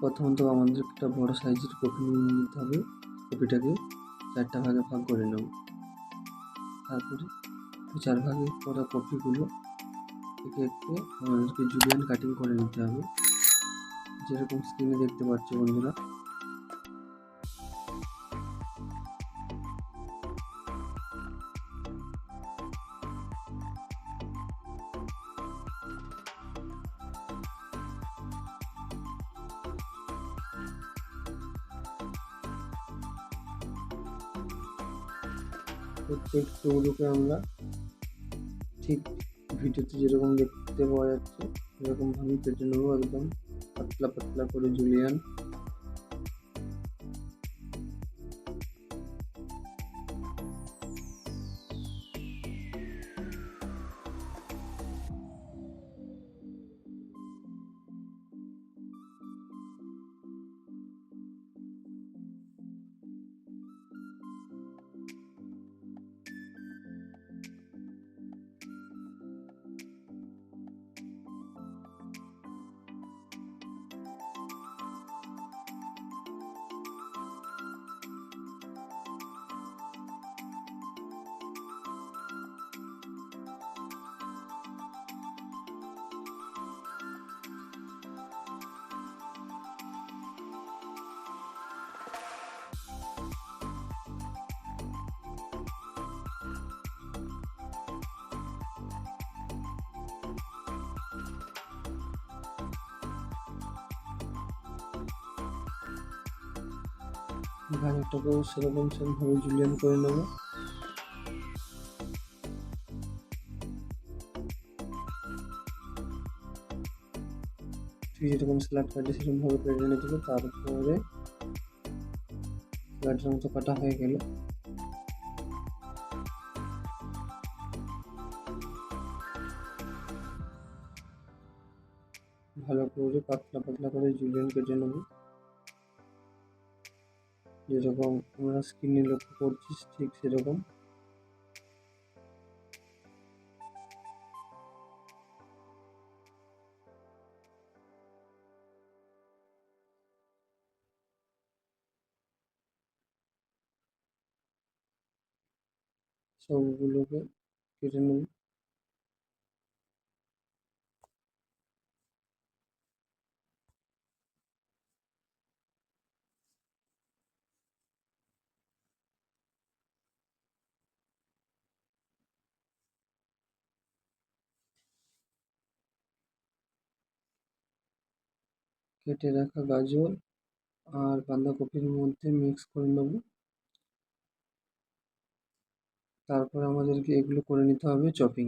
প্রথমত আমাদের একটা বড় সাইজের কপি নিয়ে নিতে হবে। কপিটাকে 4টা ভাগে ভাগ করে নেব। তারপরে 4 ভাগে করা কপিগুলো একে একে আমাদেরকে জুলিয়ান কাটিং করে নিতে হবে, যেরকম স্ক্রিনে দেখতে পাচ্ছ বন্ধুরা। প্রত্যেক টুকরোকে আমরা ঠিক ভিডিওতে যেরকম দেখতে পাওয়া যাচ্ছে সেরকম ভাবে কেটে নেবো, একদম পাতলা পাতলা করে জুলিয়ান। ভাজাটাকেও সেমভাবে জুলিয়ান করে নেব। তুই যেরকম স্যালাড কাটে সেরকমভাবে কেটে নিতে হবে। তারপরে স্যালাডের মতো কাটা হয়ে গেলে ভালো করে পাতলা পাতলা করে জুলিয়ান কেটে নেব, যেরকম আমরা স্ক্রিনে লক্ষ্য করছি ঠিক সেরকম। সবগুলোকে কেটে নেব। কেটে রাখা গাজর আর বাঁধাকপির মধ্যে মিক্স করে নেব। তারপর আমাদেরকে এগুলো করে নিতে হবে চপিং।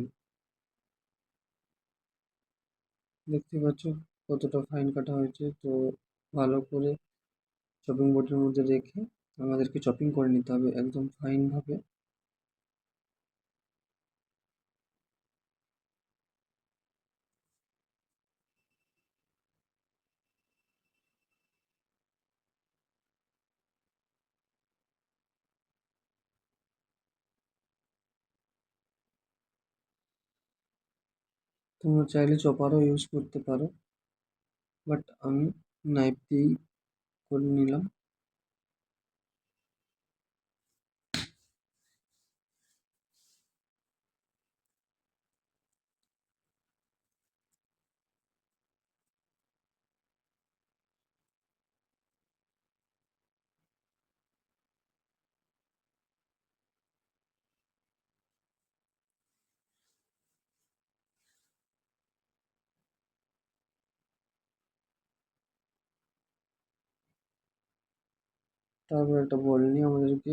দেখতে পাচ্ছ কতটা ফাইন কাটা হয়েছে। তো ভালো করে চপিং বোর্ডের মধ্যে রেখে আমাদেরকে চপিং করে নিতে হবে একদম ফাইনভাবে। তোমরা চাইলে চপারও ইউজ করতে পারো, বাট আমি নাইফ দিয়েই করে নিলাম। তারপর একটা বল নিয়ে আমাদেরকে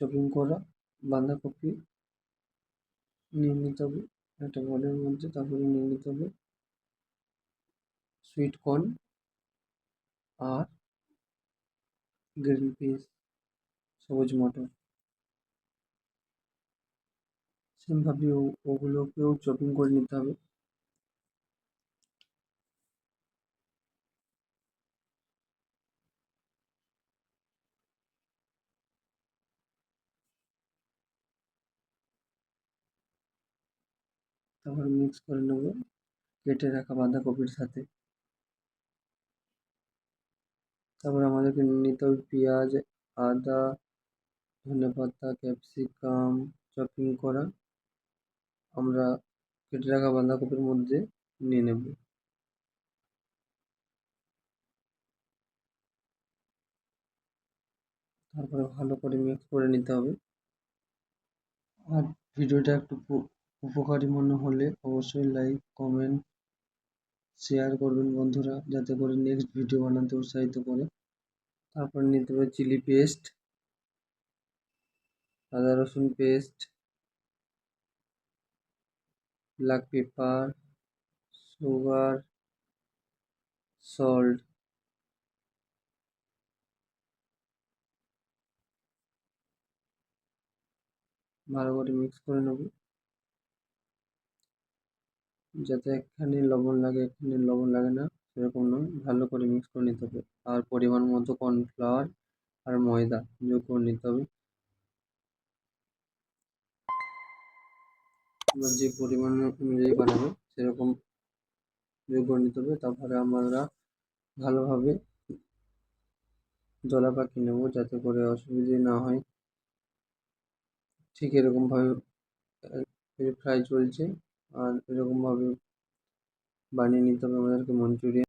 চপিং করা বাঁধাকপি নিয়ে নিতে হবে একটা বলের মধ্যে। তারপরে নিয়ে নিতে হবে সুইট কর্ন আর গ্রিন পিস, সবুজ মটর। সেমভাবে ওগুলোকেও চপিং করে নিতে হবে। তারপরে মিক্স করে নেব কেটে রাখা বাঁধাকপির সাথে। তারপরে আমাদেরকে নিতে হবে পেঁয়াজ, আদা, ধনেপাতা, ক্যাপসিকাম চপিং করা আমরা কেটে রাখা বাঁধাকপির মধ্যে নিয়ে নেব। তারপরে ভালো করে মিক্স করে নিতে হবে। আর ভিডিওটা একটু উপকারী মনে হলে অবশ্যই লাইক, কমেন্ট, শেয়ার করবেন বন্ধুরা, যাতে করে নেক্সট ভিডিও বানাতে উৎসাহিত করে। তারপর নিতে হবে চিলি পেস্ট, আদা রসুন paste, black pepper, sugar, salt. ভালো করে মিক্স করে নেব, যাতে একখানি লবণ লাগে একখানি লবণ লাগে না সেরকম নয়, ভালো করে মিক্স করে নিতে হবে। আর পরিমাণ মতো কর্নফ্লাওয়ার আর ময়দা যোগ করে নিতে হবে। এবার যে পরিমাণ অনুযায়ী বানাবে সেরকম যোগ করে নিতে হবে। তারপরে আমরা ভালোভাবে জলা পাকিয়ে নেব, যাতে করে অসুবিধে না হয়। ঠিক এরকমভাবে ফ্রাই চলছে, আর এরকমভাবে বানিয়ে নিতে হবে আমাদেরকে মঞ্চুরিয়ান।